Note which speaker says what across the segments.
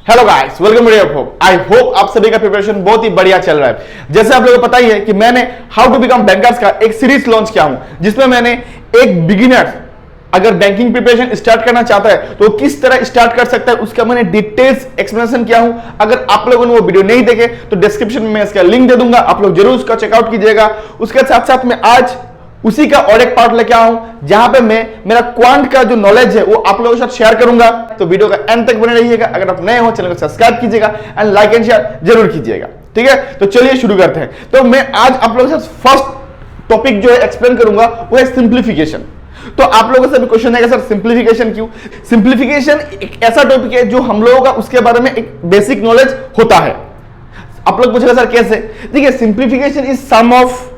Speaker 1: Hello guys, welcome to I hope आप सभी का प्रिपरेशन बहुत ही बढ़िया चल रहा है। जैसे आप लोगों को पता ही है कि मैंने हाउ टू बिकम बैंकर्स का एक सीरीज लॉन्च किया हूं, जिसमें मैंने एक बिगिनर अगर बैंकिंग प्रिपरेशन स्टार्ट करना चाहता है तो किस तरह स्टार्ट कर सकता है उसका मैंने डिटेल्स एक्सप्लेनेशन किया हूं। अगर आप लोगों ने वो वीडियो नहीं देखे तो डिस्क्रिप्शन में इसका लिंक दे दूंगा, आप लोग जरूर उसका चेकआउट कीजिएगा। उसके साथ साथ मैं आज उसी का और एक पार्ट लेके आया हूं जहां पे मैं मेरा क्वांट का जो नॉलेज है वो आप लोगों के साथ शेयर करूंगा। तो वीडियो का एंड तक बने रहिएगा। अगर आप नए हो चैनल को सब्सक्राइब कीजिएगा एंड लाइक एंड शेयर जरूर कीजिएगा। ठीक है, तो चलिए शुरू करते हैं। तो मैं आज आप लोगों के साथ फर्स्ट टॉपिक जो है एक्सप्लेन करूंगा वो है सिंप्लीफिकेशन। तो आप लोगों से भी क्वेश्चन है कि सर सिंप्लीफिकेशन क्यों? सिंप्लीफिकेशन एक ऐसा टॉपिक है जो हम लोगों का उसके बारे में एक बेसिक नॉलेज होता है। आप लोग पूछेगा सर कैसे? देखिए, simplification is sum of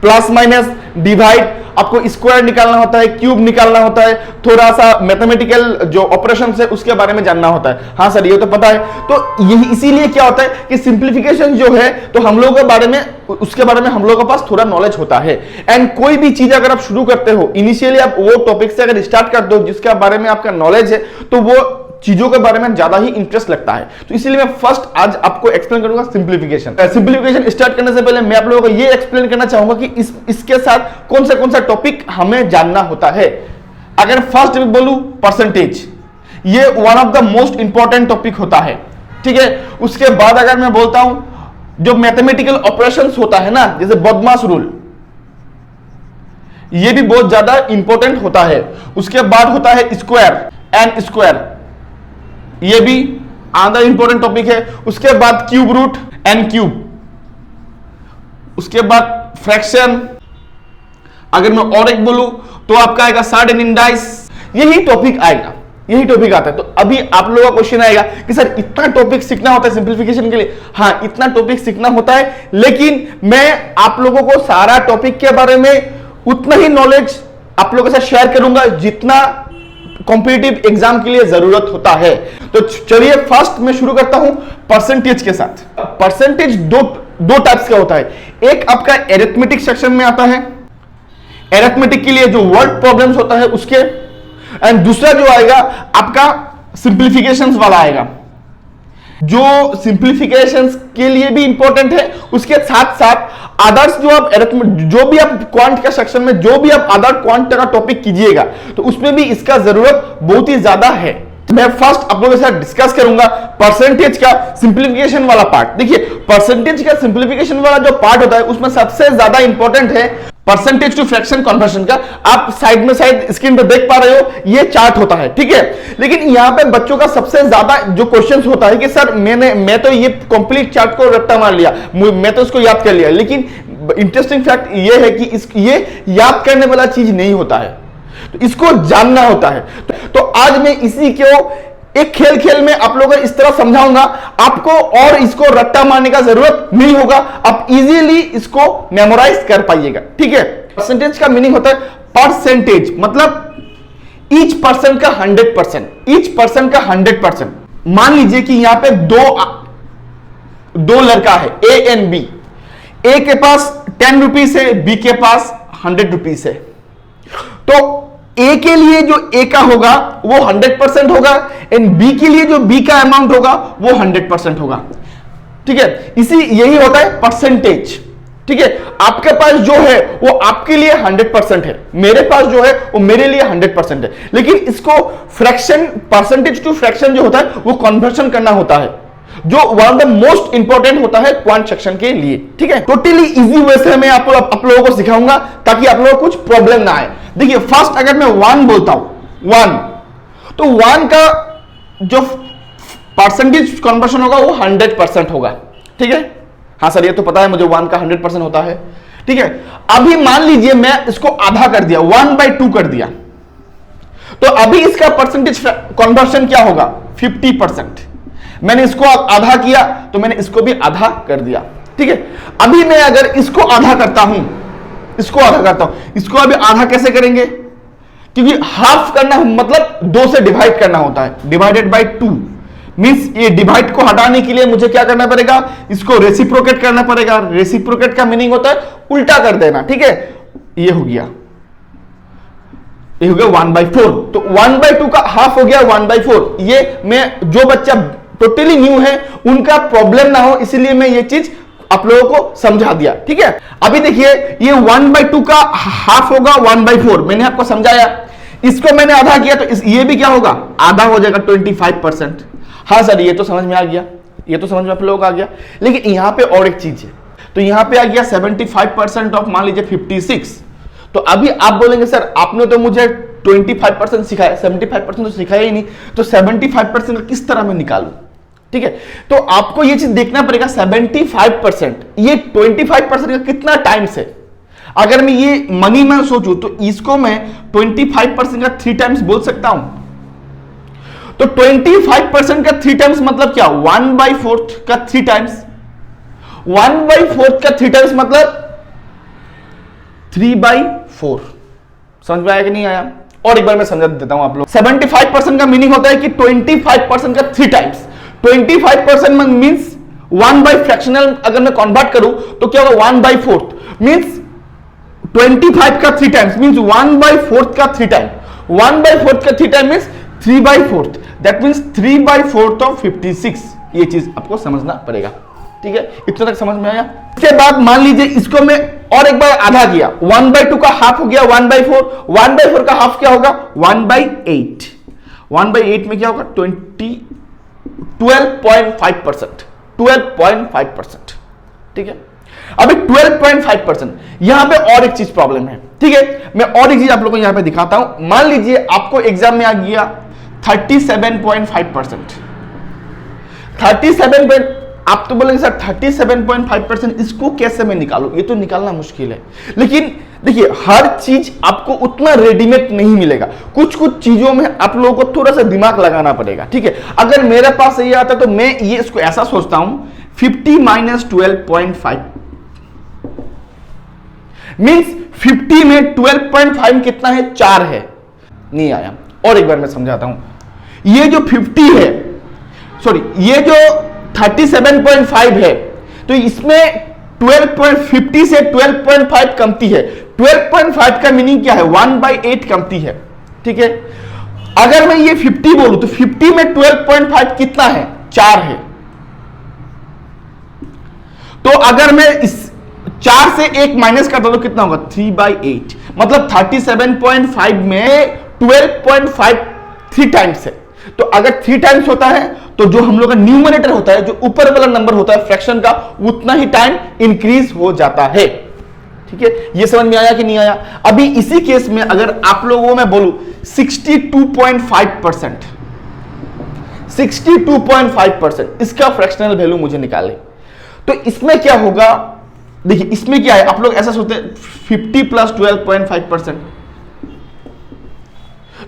Speaker 1: plus minus divide, आपको स्क्वायर निकालना होता है, क्यूब निकालना होता है, थोड़ा सा मैथमेटिकल जो ऑपरेशन है उसके बारे में जानना होता है। हाँ सर, ये तो पता है। तो यही इसीलिए क्या होता है कि सिंप्लीफिकेशन जो है तो हम लोगों के बारे में उसके बारे में हम लोगों के पास थोड़ा नॉलेज होता है। एंड कोई भी चीज अगर आप शुरू करते हो, इनिशियली आप वो टॉपिक से अगर स्टार्ट करते हो जिसके बारे में आपका नॉलेज है, तो वो चीजों के बारे में ज्यादा ही इंटरेस्ट लगता है। तो इसीलिए मैं फर्स्ट आज आपको एक्सप्लेन करूंगा सिंप्लीफिकेशन। सिंप्लीफिकेशन स्टार्ट करने से पहले मैं आप लोगों को ये एक्सप्लेन करना चाहूंगा कि इसके साथ कौन सा टॉपिक हमें जानना होता है। अगर फर्स्ट बोलूं परसेंटेज, ये one of the most important topic होता है। ठीक है, उसके बाद अगर मैं बोलता हूं जो मैथमेटिकल ऑपरेशंस होता है ना, जैसे बदमाश रूल, ये भी बहुत ज्यादा इंपॉर्टेंट होता है। उसके बाद होता है स्क्वायर एंड स्क्वायर, ये भी अदर इंपॉर्टेंट टॉपिक है। उसके बाद क्यूब रूट एंड क्यूब, उसके बाद फ्रैक्शन। अगर मैं और एक बोलूं तो आपका आएगा साड एंड इंडाइस। यही टॉपिक आएगा, यही टॉपिक आता है। तो अभी आप लोगों का क्वेश्चन आएगा कि सर इतना टॉपिक सीखना होता है सिंप्लीफिकेशन के लिए? हाँ, इतना टॉपिक सीखना होता है, लेकिन मैं आप लोगों को सारा टॉपिक के बारे में उतना ही नॉलेज आप लोगों के साथ शेयर करूंगा जितना कॉम्पिटिटिव एग्जाम के लिए जरूरत होता है। तो चलिए फर्स्ट मैं शुरू करता हूं परसेंटेज के साथ। परसेंटेज दो टाइप्स का होता है। एक आपका एरिथमेटिक सेक्शन में आता है, एरिथमेटिक के लिए जो वर्ड प्रॉब्लम्स होता है उसके, एंड दूसरा जो आएगा आपका सिंप्लीफिकेशंस वाला आएगा, जो सिंप्लीफिकेशंस के लिए भी इंपॉर्टेंट है। उसके साथ साथ अदर्स जो आप जो भी आप क्वांट का सेक्शन में जो भी आप अदर क्वांट का टॉपिक कीजिएगा तो उसमें भी इसका जरूरत बहुत ही ज्यादा है। मैं फर्स्ट आप लोगों के साथ डिस्कस करूंगा परसेंटेज का सिंप्लीफिकेशन वाला पार्ट। देखिए, परसेंटेज का सिंप्लीफिकेशन वाला जो पार्ट होता है उसमें सबसे ज्यादा इंपॉर्टेंट है परसेंटेज टू फ्रैक्शन कन्वर्शन का। आप साइड में स्क्रीन पे देख पा रहे हो, ये चार्ट होता है। ठीक है, लेकिन यहां पे बच्चों का सबसे ज्यादा जो क्वेश्चंस होता है कि सर मैं तो ये कंप्लीट चार्ट को रट्टा मार लिया, मैं तो इसको याद कर लिया। लेकिन इंटरेस्टिंग फैक्ट ये है कि ये याद करने वाला चीज नहीं होता है, तो इसको जानना होता है। तो आज मैं इसी को एक खेल में आप लोगों को इस तरह समझाऊंगा, आपको और इसको रट्टा मारने का जरूरत नहीं होगा, आप इजीली इसको मेमोराइज कर पाइएगा। ठीक है, परसेंटेज का मीनिंग होता है परसेंटेज, मतलब ईच पर्सन का 100%, ईच पर्सन का 100%। मान लीजिए कि यहां पे दो लड़का है, ए एंड बी। ए के पास 10 रुपीज है, बी के पास 100 रुपीज है। तो ए के लिए जो ए का होगा वो 100% होगा, एंड बी के लिए जो बी का अमाउंट होगा वो 100% होगा। ठीक है, यही होता है परसेंटेज। ठीक है, आपके पास जो है वो आपके लिए 100% है, मेरे पास जो है वो मेरे लिए 100% है। लेकिन इसको फ्रैक्शन, परसेंटेज टू फ्रैक्शन जो होता है वो कन्वर्शन करना होता है, जो one of the most important होता है क्वांट सेक्शन के लिए। ठीक है, टोटली इजी वे से मैं आप लोगों को सिखाऊंगा ताकि आप लोगों को कुछ प्रॉब्लम ना आए। देखिए, फर्स्ट अगर मैं 1 बोलता हूं 1, तो 1 का जो परसेंटेज कन्वर्शन होगा वो 100% होगा। ठीक है, हाँ सर ये तो पता है मुझे 1 का 100% होता है। ठीक है, अभी मान लीजिए मैं इसको आधा कर दिया, 1/2 कर दिया, तो अभी इसका परसेंटेज कन्वर्शन क्या होगा? 50%। मैंने इसको आधा किया तो मैंने इसको भी आधा कर दिया। ठीक है, अभी मैं अगर इसको आधा करता हूं, इसको अभी आधा कैसे करेंगे? क्योंकि हाफ करना मतलब 2 से डिवाइड करना होता है, डिवाइडेड बाय 2 मींस ये डिवाइड को हटाने के लिए मुझे क्या करना पड़ेगा? इसको रेसिप्रोकेट करना पड़ेगा। रेसिप्रोकेट का मीनिंग होता है उल्टा कर देना। ठीक है, ये हो गया 1/4। तो 1/2 का हाफ हो गया 1/4। ये मैं जो बच्चा टोटली न्यू है, उनका प्रॉब्लम ना हो इसलिए मैं ये चीज आप लोगों को समझा दिया। ठीक है, अभी देखिए ये 1/2 का हाफ होगा 1/4, मैंने आपको समझाया। इसको मैंने आधा किया तो ये भी क्या होगा, आधा हो जाएगा 25%। हाँ सर ये तो समझ में आ गया, ये तो समझ में आप लोगों को आ गया। लेकिन यहां पे और एक चीज है, तो यहां पे आ गया 75% ऑफ मान लीजिए 56। तो अभी आप बोलेंगे सर आपने तो मुझे 25% सिखाया, 75% तो सिखाया ही नहीं, तो 75% का किस तरह मैं निकालूं। ठीक है, तो आपको ये चीज देखना पड़ेगा 75%, ये 25% का कितना टाइम्स है। अगर मैं ये मनी में सोचूं तो इसको मैं 25% का 3 टाइम्स बोल सकता हूं। तो 25% का 3 टाइम्स मतलब क्या, 1/4 का 3 टाइम्स, 1/4 का 3 टाइम्स मतलब 3/4। समझ में आया कि नहीं आया? और एक बार मैं समझा देता हूं आप लोग। 75% का मीनिंग होता है कि 25% का 3 टाइम्स। 25% मीन्स 1 बाई फ्रैक्शनल, अगर मैं कन्वर्ट करूं तो क्या होगा 1/4 मीन्स 25 का 3 टाइम्स मीन्स 1/4 का 3 टाइम, 1/4 का 3 time means 3/4, that means 3/4 of 56। ये चीज आपको समझना पड़ेगा। ठीक है, इतना तक समझ में आया? इसके बाद मान लीजिए इसको मैं और एक बार आधा किया, 1/2 का हाफ हो गया 1/4, 1/4 का हाफ क्या होगा 1/8, 1/8 में क्या होगा 12.5%, 12.5%। ठीक है, अभी 12.5%, यहां पे और एक चीज प्रॉब्लम है। ठीक है, मैं और एक चीज आप लोगों को यहां पे दिखाता हूं। मान लीजिए आपको एग्जाम में आ गया 37.5%, 37. आप तो बोलेंगे सर 37.5%, इसको कैसे मैं निकालूं, ये तो निकालना मुश्किल है। लेकिन देखिए हर चीज आपको उतना रेडीमेड नहीं मिलेगा, कुछ कुछ चीजों में आप लोगों को थोड़ा सा दिमाग लगाना पड़ेगा। ठीक है, अगर मेरे पास ये आता तो मैं ये इसको ऐसा सोचता हूं 50 माइनस 12.5 मींस 50 में 12.5 कितना है, 4 है। नहीं आया, और एक बार मैं समझाता हूं। ये जो 50 है, सॉरी ये जो 37.5 है, तो इसमें 12.50 से 12.5 कमती है। 12.5 का मीनिंग क्या है, 1/8 कमती है। ठीक है, अगर मैं ये 50 बोलूं तो 50 में 12.5 कितना है, 4 है। तो अगर मैं इस 4 से 1 माइनस करता तो कितना होगा 3/8, मतलब 37.5 में 12.5 3 टाइम्स है। तो अगर 3 टाइम्स होता है तो जो हम लोग का न्यूमरेटर होता है, जो ऊपर वाला नंबर होता है फ्रैक्शन का, उतना ही टाइम इंक्रीज हो जाता है। ठीक है, ये समझ में आया कि नहीं आया? अभी इसी केस में अगर आप लोगों में बोलूं 62.5%, 62.5% इसका फ्रैक्शनल वैल्यू मुझे निकाले, तो इसमें क्या होगा, देखिए इसमें क्या है, आप लोग ऐसा सोचते हैं 50 प्लस 12.5%,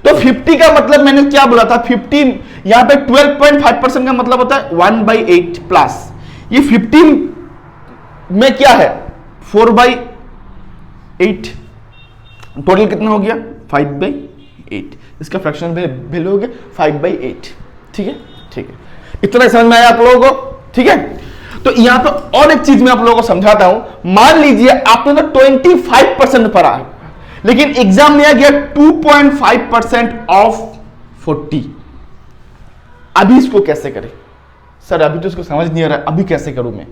Speaker 1: तो 50 का मतलब मैंने क्या बोला था, 50 यहां पे 12.5% का मतलब होता है 1/8 प्लस ये 50 में क्या है 4/8, टोटल कितना हो गया 5/8, इसका फ्रैक्शनल वैल्यू हो गया 5/8। ठीक है, ठीक है, इतना समझ में आया आप लोगों को? ठीक है, तो यहां पे और एक चीज मैं आप लोगों को समझाता हूं। मान लीजिए आपने तो 25% पढ़ा है, लेकिन एग्जाम में आ गया 2.5% ऑफ 40। अभी इसको कैसे करें सर, अभी तो इसको समझ नहीं आ रहा, अभी कैसे करूं मैं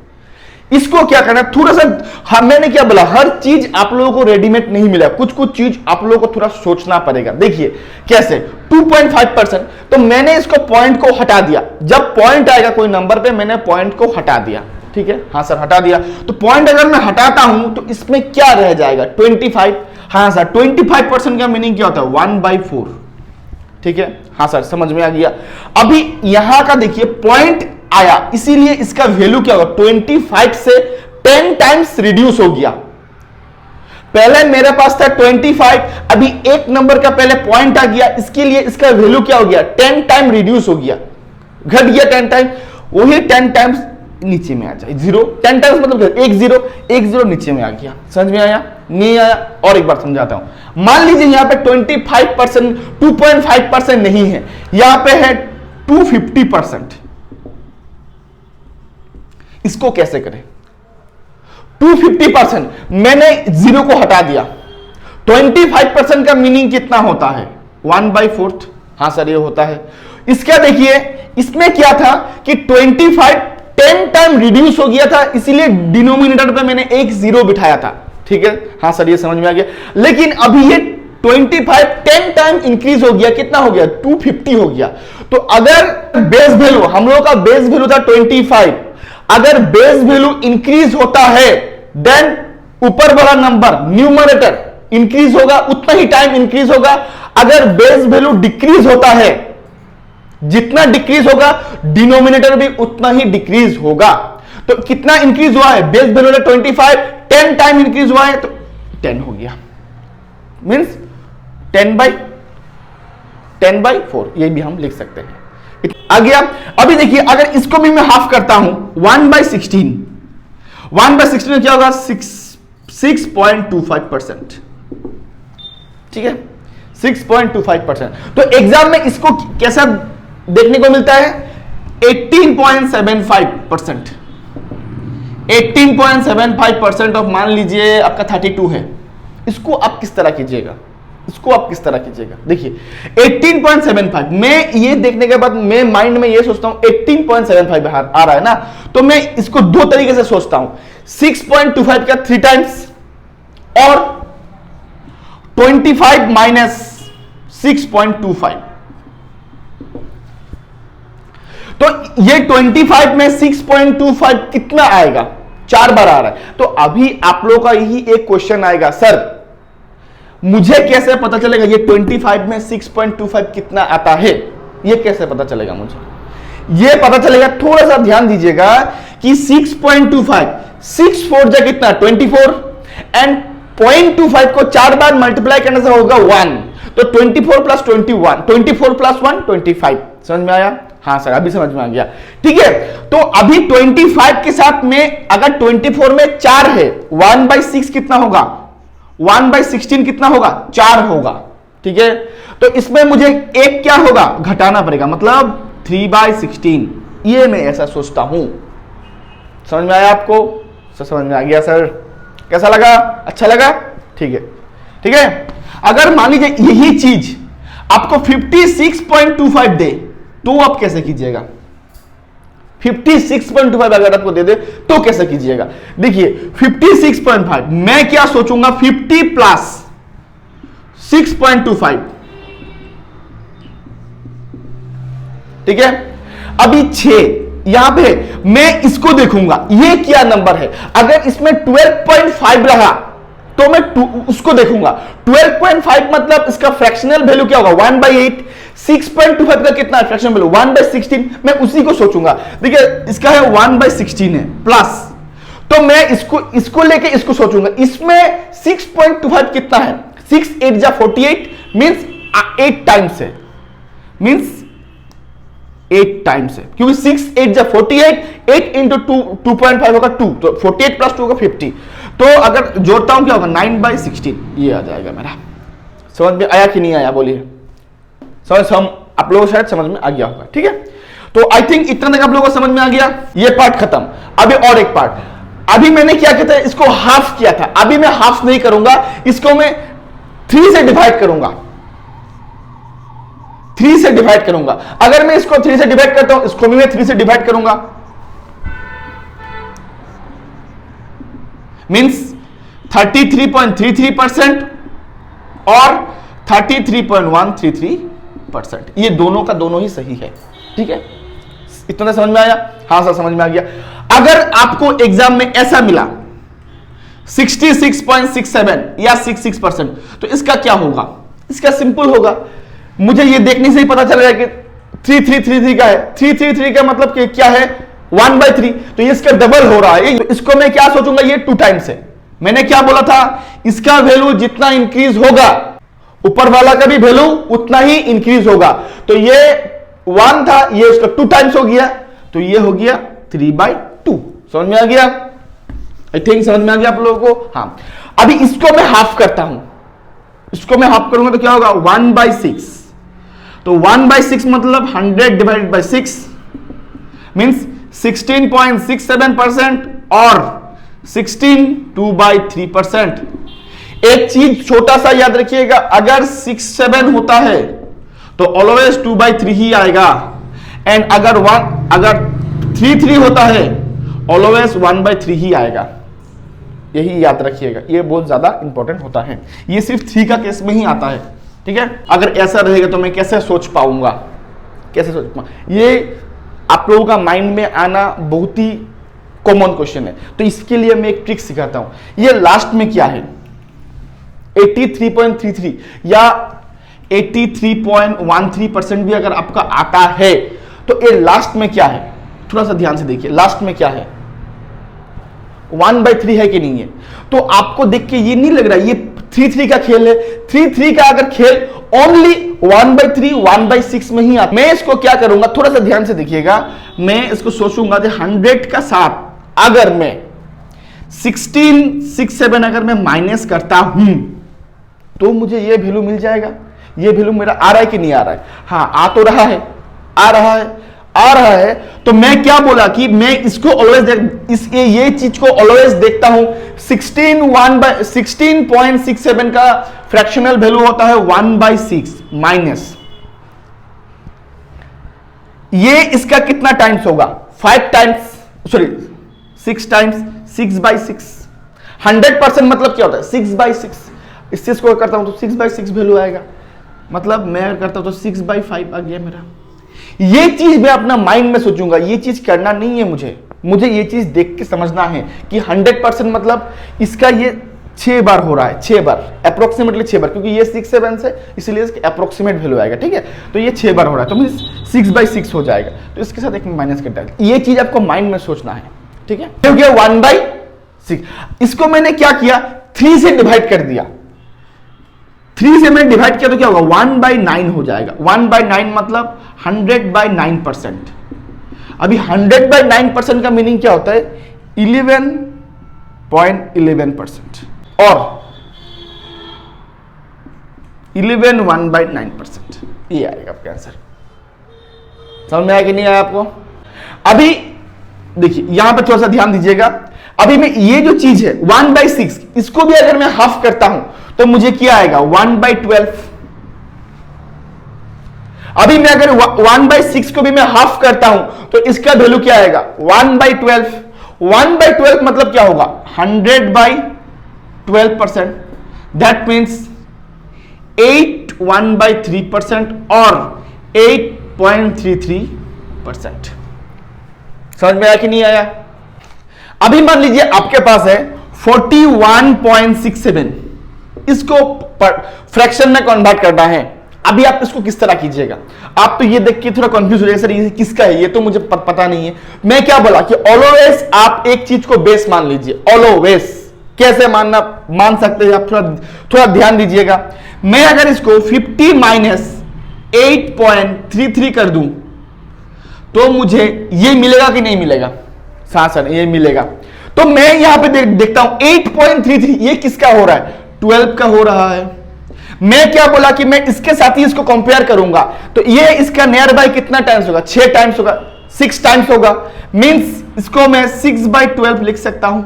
Speaker 1: इसको, क्या करना थोड़ा सा। हाँ मैंने क्या बोला, हर चीज आप लोगों को रेडीमेड नहीं मिला, कुछ कुछ चीज आप लोगों को थोड़ा सोचना पड़ेगा। देखिए कैसे 2.5%, तो मैंने इसको पॉइंट को हटा दिया, जब पॉइंट आएगा कोई नंबर पे मैंने पॉइंट को हटा दिया। ठीक है, हाँ सर हटा दिया, तो पॉइंट अगर मैं हटाता हूं तो इसमें क्या रह जाएगा 25। हाँ सर 25% का मीनिंग क्या होता है 1/4। ठीक है, हाँ सर समझ में आ गया। अभी यहां का देखिए पॉइंट आया, इसीलिए इसका वैल्यू क्या होगा 25 से 10 टाइम्स रिड्यूस हो गया। पहले मेरे पास था 25, अभी एक नंबर का पहले पॉइंट आ गया, इसके लिए इसका वैल्यू क्या हो गया 10 टाइम रिड्यूस हो गया, घट गया 10 टाइम, वही 10 टाइम्स नीचे में आ जाए 0, 10 टाइम्स मतलब 1 0 नीचे में आ गया। समझ में आया नहीं आया? और एक बार समझाता हूं। मान लीजिए यहां पे 25%, 2.5% नहीं है, यहां पे है 250%। इसको कैसे करें 250%, मैंने 0 को हटा दिया। 25% का मीनिंग कितना होता है 1/4। हाँ सर ये होता है। इसका देखिए इसमें क्या था कि 25 10 टाइम रिड्यूस हो गया था, इसीलिए डिनोमिनेटर पे मैंने एक जीरो बिठाया था। ठीक है, हाँ सर ये समझ में आ गया। लेकिन अभी ये 25 10 टाइम इंक्रीज हो गया, कितना हो गया 250 हो गया। तो अगर बेस वैल्यू, हम लोगों का बेस वैल्यू था 25, अगर बेस वैल्यू इंक्रीज होता है देन ऊपर वाला नंबर न्यूमरेटर इंक्रीज होगा, उतना ही टाइम इंक्रीज होगा। अगर बेस वैल्यू डिक्रीज होता है, जितना डिक्रीज होगा डिनोमिनेटर भी उतना ही डिक्रीज होगा। तो कितना इंक्रीज हुआ है, बेस वैल्यू 25 10 टाइम इंक्रीज हुआ है तो 10 हो गया, मींस 10/4, ये भी हम लिख सकते हैं। आ गया। अभी देखिए अगर इसको भी मैं हाफ करता हूं 1/16, 1/16 में क्या होगा 6.25%। ठीक है, 6.25%। तो एग्जाम में इसको कैसा देखने को मिलता है 18.75%। 18.75% ऑफ मान लीजिए आपका 32 है, इसको आप किस तरह कीजिएगा, इसको आप किस तरह कीजिएगा। देखिए 18.75, मैं ये देखने के बाद मैं माइंड में ये सोचता हूं 18.75 आ रहा है ना, तो मैं इसको दो तरीके से सोचता हूं, 6.25 का 3 टाइम्स और 25 माइनस 6.25। तो ये 25 में 6.25 कितना आएगा, 4 बार आ रहा है। तो अभी आप लोगों का यही एक क्वेश्चन आएगा, सर मुझे कैसे पता चलेगा ये 25 में 6.25 कितना आता है, ये कैसे पता चलेगा मुझे, ये पता चलेगा, थोड़ा सा ध्यान दीजिएगा कि 6.25 6 4 जा कितना 24 एंड 0.25 को 4 बार मल्टीप्लाई करने से होगा 1, तो 24 प्लस 21, 24 प्लस 1 25। समझ में आया, हाँ सर अभी समझ में आ गया। ठीक है, तो अभी 25 के साथ में अगर 24 में 4 है, 1/6 कितना होगा, 1/16 कितना होगा 4 होगा। ठीक है, तो इसमें मुझे एक क्या होगा घटाना पड़ेगा, मतलब 3/16। ये मैं ऐसा सोचता हूं। समझ में आया आपको, सर समझ में आ गया सर, कैसा लगा, अच्छा लगा। ठीक है, ठीक है। अगर मान लीजिए यही चीज आपको 56.25 दे तो आप कैसे कीजिएगा, 56.25 अगर आपको दे दे तो कैसे कीजिएगा। देखिए 56.5 मैं क्या सोचूंगा 50 प्लस 6.25। ठीक है, अभी 6 यहां पे मैं इसको देखूंगा ये क्या नंबर है, अगर इसमें 12.5 रहा तो मैं उसको देखूंगा। 12.5 मतलब इसका फ्रैक्शनल वैल्यू क्या होगा 1/8। 6.25 का कितना है फ्रैक्शनल वैल्यू 1/16, मैं उसी को सोचूंगा। देखिए इसका है 1/16 है प्लस, तो मैं इसको लेके इसको सोचूंगा। इसमें 6.25 कितना है, 6 8 जा 48 मींस 8 टाइम्स है, मींस 8 टाइम्स है, क्योंकि 6 8 जा 48, 8 इंटू 2.5 होगा 2, तो 48 प्लस 2 होगा 50। तो अगर जोड़ता हूं क्या होगा 9/16, ये आ जाएगा मेरा। समझ में आया कि नहीं आया बोलिए, हम आप लोगों को शायद समझ में आ गया होगा। ठीक है, तो आई थिंक इतना तक आप लोगों को समझ में आ गया, ये पार्ट खत्म। अभी और एक पार्ट, अभी मैंने क्या कहते हैं इसको हाफ किया था, अभी मैं हाफ नहीं करूंगा, इसको मैं 3 से डिवाइड करूंगा, 3 से डिवाइड करूंगा। अगर मैं इसको 3 से डिवाइड करता हूं, इसको भी मैं 3 से डिवाइड करूंगा, मींस 33.33% और 33.133%, ये दोनों का दोनों ही सही है। ठीक है, इतना समझ में आया, हाँ सर समझ में आ गया। अगर आपको एग्जाम में ऐसा मिला 66.67 या 66%, तो इसका क्या होगा, इसका सिंपल होगा, मुझे ये देखने से ही पता चल रहा है कि 3333 का है। 333 का मतलब कि क्या है 1/3, तो ये इसका डबल हो रहा है। तो इसको मैं क्या सोचूंगा, ये 2 टाइम्स है। मैंने क्या बोला था, इसका वैल्यू जितना इंक्रीज होगा ऊपर वाला का भी वैल्यू उतना ही इंक्रीज होगा। तो ये 1 था, ये उसका 2 टाइम्स हो गया, तो ये हो गया 3/2। समझ में आ गया, आई थिंक समझ में आ गया आप लोगों को। हाँ, अभी इसको मैं हाफ करता हूं, इसको मैं हाफ करूंगा तो क्या होगा 1/6। तो 1/6 मतलब 100 डिवाइडेड बाय 6 मींस 16.67% और 16 2/3%। एक चीज छोटा सा याद रखिएगा, अगर 6 7 होता है तो ऑलवेज 2/3 ही आएगा, एंड अगर 3 होता है ऑलवेज 1/3 ही आएगा, यही याद रखिएगा, ये बहुत ज्यादा इंपॉर्टेंट होता है। ये सिर्फ 3 का केस में ही आता है, ठीक है। अगर ऐसा रहेगा तो मैं कैसे सोच पाऊंगा, कैसे सोच पाऊंगा, ये आप लोगों का माइंड में आना बहुत ही कॉमन क्वेश्चन है। तो इसके लिए मैं एक ट्रिक सिखाता हूं। ये लास्ट में क्या है, 83.33 या 83.13% भी अगर आपका आता है तो ये लास्ट में क्या है, थोड़ा सा ध्यान से देखिए, लास्ट में क्या है, 1/3 है कि नहीं है। तो आपको देख के ये नहीं लग रहा ये 3 का खेल है, 3 का अगर खेल ओनली 1/3 1/6 में ही आता। मैं इसको क्या करूंगा, थोड़ा सा ध्यान से देखिएगा, मैं इसको सोचूंगा 100 का 7 अगर मैं 16 6 7 अगर मैं माइनस करता हूं तो मुझे ये वैल्यू मिल जाएगा। ये वैल्यू मेरा आ रहा है कि नहीं आ रहा है, हाँ आ तो रहा है, आ रहा है। तो मैं क्या बोला कि मैं इसको ऑलवेज ये चीज को ऑलवेज देखता हूं। 16.67 का फ्रैक्शनल वैल्यू होता है 1/6 माइनस, ये इसका कितना टाइम्स होगा, 5 टाइम्स, सॉरी 6 टाइम्स 6/6। 100% मतलब क्या होता है 6/6। इस चीज को करता हूं तो 6/6 वैल्यू आएगा, मतलब मैं अगर करता हूं तो 6/5 आ गया मेरा। ये चीज मैं अपना माइंड में सोचूंगा, ये चीज करना नहीं है मुझे ये चीज देख के समझना है कि 100% मतलब इसका ये 6 बार हो रहा है, 6 बार अप्रोक्सीमेटली 6 बार, क्योंकि ये 6 7 से इसलिए अप्रोक्सीमेट वैल्यू आएगा, ठीक है। तो ये 6 बार हो रहा है तो मुझे 6/6 हो जाएगा, तो इसके साथ एक माइनस कर डाल। ये चीज आपको माइंड में सोचना है, ठीक है। क्योंकि 1/6 इसको मैंने क्या किया, 3 से डिवाइड कर दिया, 3 से मैंने डिवाइड किया तो क्या होगा 1/9 हो जाएगा। 1/9 मतलब 100/9%। अभी 100/9% का मीनिंग क्या होता है 11.11% और 11 1/9%, ये आएगा आपका आंसर। समझ में आया कि नहीं आया आपको। अभी देखिए यहां पर थोड़ा सा ध्यान दीजिएगा, अभी मैं ये जो चीज है 1/6 इसको भी अगर मैं हाफ करता हूं तो मुझे क्या आएगा 1/12। अभी मैं अगर 1/6 को भी मैं हाफ करता हूं तो इसका वैल्यू क्या आएगा 1/12। 1/12 मतलब क्या होगा 100/12%, दैट मीन्स 8 1/3% और 8.33%। समझ में आया कि नहीं आया। अभी मान लीजिए आपके पास है 41.67, इसको फ्रैक्शन में कन्वर्ट करना है। अभी आप इसको किस तरह कीजिएगा, आप तो ये देख के थोड़ा कंफ्यूज हो जाएगा, सर ये किसका है, ये तो मुझे पता नहीं है। मैं क्या बोला कि ऑलवेज आप एक चीज को बेस मान लीजिए, ऑलवेज। कैसे मान सकते हैं आप, थोड़ा ध्यान दीजिएगा। मैं अगर इसको 50 माइनस 8.33 कर दूं तो मुझे ये मिलेगा कि नहीं मिलेगा, सर ये मिलेगा। तो मैं यहां पे देखता हूं 8.33 ये किसका हो रहा है 12 का हो रहा है। मैं क्या बोला कि मैं इसके साथ ही इसको कंपेयर करूंगा, तो ये इसका नियर बाय कितना टाइम्स होगा 6 टाइम्स होगा, 6 टाइम्स होगा। मींस इसको मैं 6/12 लिख सकता हूं।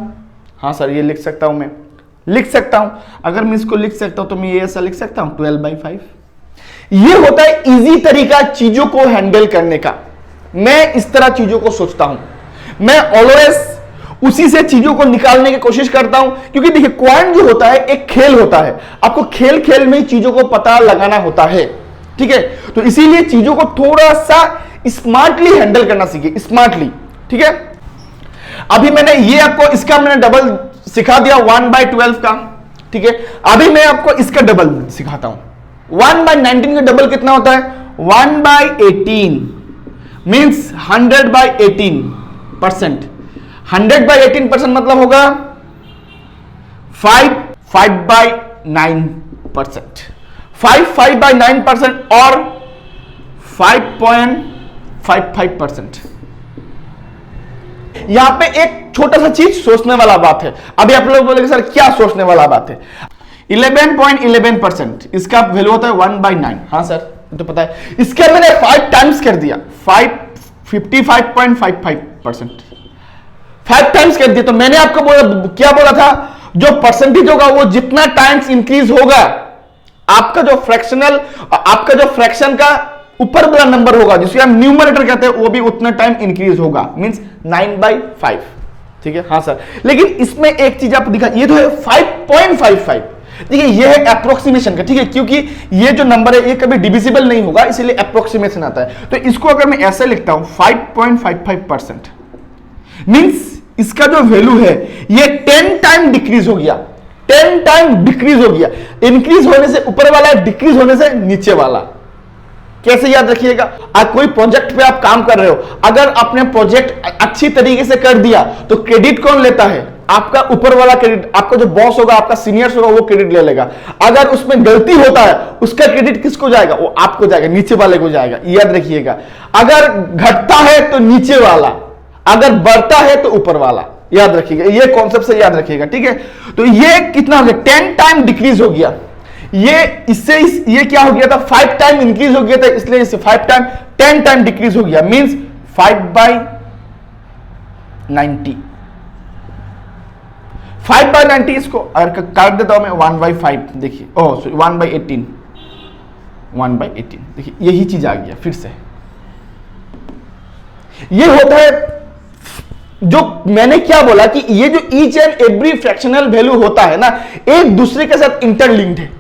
Speaker 1: हाँ सर ये लिख सकता हूं, मैं लिख सकता हूं। अगर मैं इसको लिख सकता हूं तो मैं ये ऐसा लिख सकता हूं 12/5। ये होता है इजी तरीका चीजों को हैंडल करने का। मैं इस तरह चीजों को सोचता हूं, मैं ऑलवेज उसी से चीजों को निकालने की कोशिश करता हूं। क्योंकि देखिए क्वांट जो होता है एक खेल होता है, आपको खेल खेल में ही चीजों को पता लगाना होता है, ठीक है। तो इसीलिए चीजों को थोड़ा सा स्मार्टली हैंडल करना सीखिए, स्मार्टली, ठीक है। अभी मैंने ये आपको इसका मैंने डबल सिखा दिया 1/12 का, ठीक है। अभी मैं आपको इसका डबल सिखाता हूं। 1/19 का डबल कितना होता है 1/18 मीन्स 100/18%। 100/18% मतलब होगा 5/9%। 5/9% और 5.55%। यहां पे एक छोटा सा चीज सोचने वाला बात है। अभी आप लोग बोलेंगे सर क्या सोचने वाला बात है। 11.11% इसका वैल्यू होता है 1/9। हाँ सर तो पता है। इसके मैंने 5 टाइम्स कर दिया 55.55%। 5 टाइम्स कर दिया तो मैंने आपको क्या बोला था जो परसेंटेज होगा वो जितना टाइम्स इंक्रीज होगा आपका जो फ्रैक्शन का ऊपर वाला नंबर होगा जिसको हम न्यूमरेटर कहते हैं वो भी उतना टाइम इंक्रीज होगा, मींस 9/5। ठीक है, हाँ सर, लेकिन इसमें एक चीज आप दिखा, ये तो है 5.55। देखिए ये है अप्रोक्सीमेशन का, ठीक है, क्योंकि ये जो नंबर है ये कभी डिविजिबल नहीं होगा, इसलिए अप्रोक्सीमेशन आता है। तो इसको अगर मैं ऐसे लिखता हूं 5.55%, मींस इसका जो वैल्यू है ये 10 टाइम डिक्रीज हो गया, 10 टाइम डिक्रीज हो गया। इंक्रीज होने से ऊपर वाला है, डिक्रीज होने से नीचे वाला। कैसे याद रखिएगा, आज कोई प्रोजेक्ट पे आप काम कर रहे हो, अगर आपने प्रोजेक्ट अच्छी तरीके से कर दिया तो क्रेडिट कौन लेता है? आपका ऊपर वाला क्रेडिट, आपका जो बॉस होगा, आपका सीनियर्स होगा, वो क्रेडिट ले लेगा। अगर उसमें गलती होता है उसका क्रेडिट किसको जाएगा? वो आपको जाएगा, नीचे वाले को जाएगा। याद रखिएगा, अगर घटता है तो नीचे वाला, अगर बढ़ता है तो ऊपर वाला। याद रखिएगा, ये कॉन्सेप्ट से याद रखिएगा, ठीक है। तो ये कितना हो गया? 10 टाइम डिक्रीज हो गया। ये इससे ये क्या हो गया था? 5 टाइम इंक्रीज हो गया था, इसलिए इससे 5 टाइम 10 टाइम डिक्रीज हो गया, मींस 5/90। 5/90 इसको अगर काट देता हूं मैं 1/5, देखिए, ओह सॉरी 1/18, 1/18। देखिए यही चीज आ गया फिर से। ये होता है जो मैंने क्या बोला कि ये जो each and every fractional value होता है ना, एक दूसरे के साथ इंटरलिंक्ड है,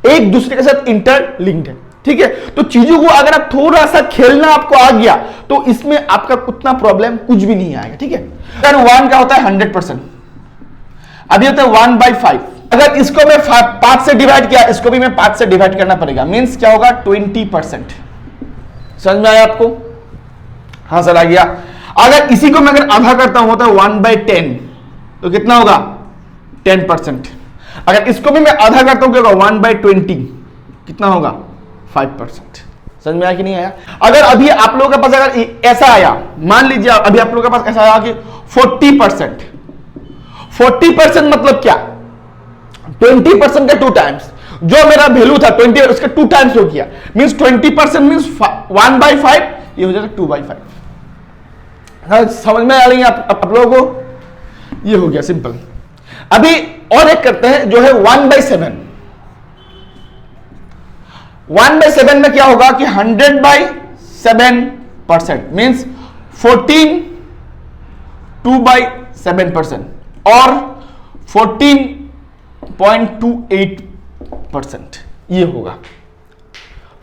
Speaker 1: एक दूसरे के साथ इंटरलिंक्ड है, ठीक है। तो चीजों को अगर आप थोड़ा सा खेलना आपको आ गया तो इसमें आपका उतना प्रॉब्लम कुछ भी नहीं आएगा, ठीक है। अगर 1 का होता है 100%, अभी होता है 1/5। अगर इसको मैं 5 से डिवाइड किया, इसको भी मैं 5 से डिवाइड करना पड़ेगा, मींस क्या होगा? 20%। समझ में आया आपको? हाँ सर आ गया। अगर इसी को मैं अगर आधा करता हूं होता है 1/10, तो कितना होगा? 10%। अगर इसको भी मैं आधा करता हूं क्या होगा? 1/20, कितना होगा? 5%। समझ में आया कि नहीं आया? अगर अभी आप लोगों के पास अगर ऐसा आया, मान लीजिए अभी आप लोगों के पास ऐसा आया कि 40%, 40% मतलब क्या? 20% का 2 टाइम्स, जो मेरा वैल्यू था 20 उसका 2 टाइम्स हो गया, मींस 20% मींस 1/5, ये हो जाएगा 2/5। समझ में आ रही है आप लोगों को? ये हो गया सिंपल। अभी और एक करते हैं जो है 1/7। 1/7 में क्या होगा कि 100/7% मींस 14 2/7% और 14.28%, ये होगा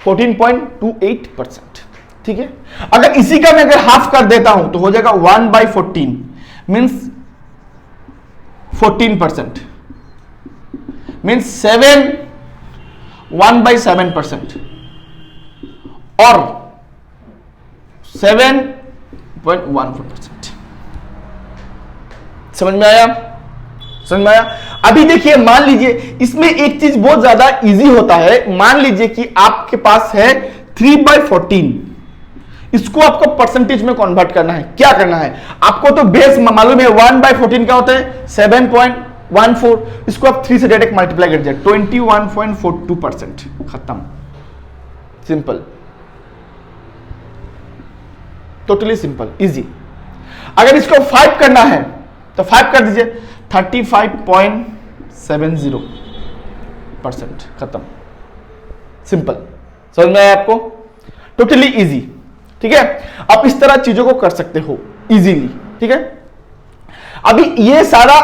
Speaker 1: 14.28%, ठीक है। अगर इसी का मैं अगर हाफ कर देता हूं तो हो जाएगा 1/14 मींस 14%, मींस 1/7% और 7.14%। समझ में आया? समझ में आया? अभी देखिए, मान लीजिए इसमें एक चीज बहुत ज्यादा इजी होता है। मान लीजिए कि आपके पास है 3/14, इसको आपको परसेंटेज में कन्वर्ट करना है। क्या करना है आपको? तो बेस मालूम है 1/14 का होता है 7.14, इसको आप 3 से डायरेक्ट मल्टीप्लाई कर दीजिए, 21.42%, खत्म, सिंपल, टोटली सिंपल, इजी। अगर इसको 5 करना है तो 5 कर दीजिए, 35.70%, खत्म, सिंपल। समझ में आया आपको? टोटली इजी, ठीक है। आप इस तरह चीजों को कर सकते हो इजीली, ठीक है। अभी ये सारा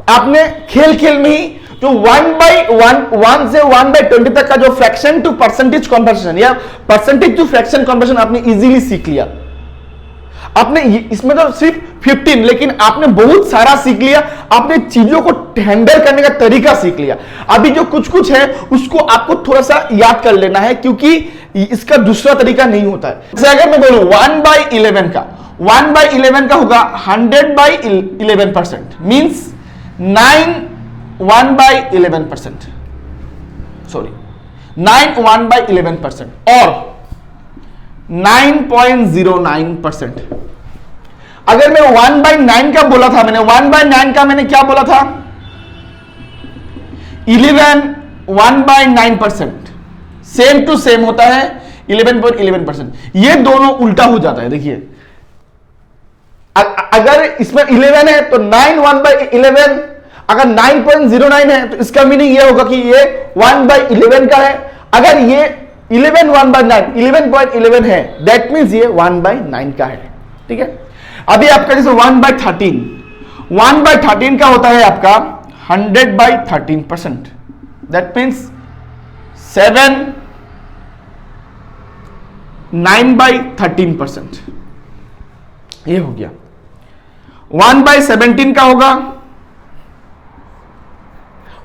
Speaker 1: आपने खेल खेल में ही जो 1 से 1/20 तक का जो फ्रैक्शन टू परसेंटेज कन्वर्जन या परसेंटेज टू फ्रैक्शन कन्वर्जन आपने इजीली सीख लिया। आपने इसमें तो सिर्फ 15, लेकिन आपने बहुत सारा सीख लिया, आपने चीजों को हैंडल करने का तरीका सीख लिया। अभी जो कुछ कुछ है उसको आपको थोड़ा सा याद कर लेना है, क्योंकि इसका दूसरा तरीका नहीं होता है। जैसे अगर मैं बोलूं 1/11 का, 1/11 का होगा 100/11%, मींस 1/11%, सॉरी 1/11% और 9.09%। अगर मैं 1/9 का बोला था, मैंने 1/9 का मैंने क्या बोला था? 1/9%, सेम टू सेम होता है 11.11%। ये दोनों उल्टा हो जाता है। देखिए, अगर इसमें 11 है तो 9 1/11, अगर 9.09 है तो इसका मीनिंग ये होगा कि ये 1/11 का है। अगर ये 11 1/9 11.11 है, दैट मीन्स ये 1/9 का है। ठीक है, अभी आपका जैसे 1/13 का होता है आपका 100/13%, दैट मीन्स 7 9/13%, ये हो गया। 1/17 का होगा,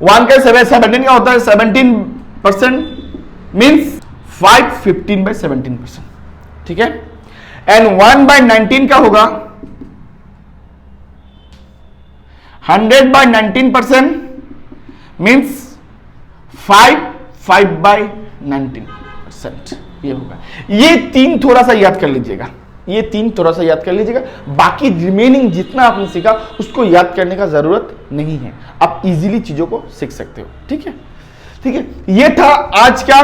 Speaker 1: 1/17 का होता है 17%, मीन्स 5 15/17%। ठीक है, एंड 1/19 का होगा 100/19%, मीन्स 5/19%, ये होगा। ये तीन थोड़ा सा याद कर लीजिएगा, ये तीन थोड़ा सा याद कर लीजिएगा, बाकी रिमेनिंग जितना आपने सीखा उसको याद करने का जरूरत नहीं है, आप इजीली चीजों को सीख सकते हो। ठीक है, ठीक है, ये था आज का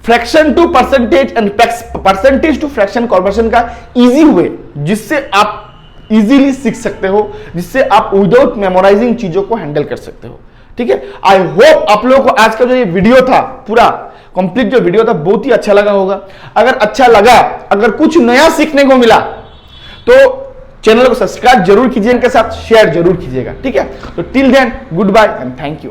Speaker 1: fraction to percentage and percentage to fraction conversion का इजी वे, जिससे आप इजीली सीख सकते हो, जिससे आप विदाउट मेमोराइजिंग चीजों को हैंडल कर सकते हो। ठीक है, आई होप आप लोगों को आज का जो ये वीडियो था, पूरा कंप्लीट जो वीडियो था, बहुत ही अच्छा लगा होगा। अगर अच्छा लगा, अगर कुछ नया सीखने को मिला, तो चैनल को सब्सक्राइब जरूर कीजिए, इनके साथ शेयर जरूर कीजिएगा। ठीक है, तो till then good bye and thank you.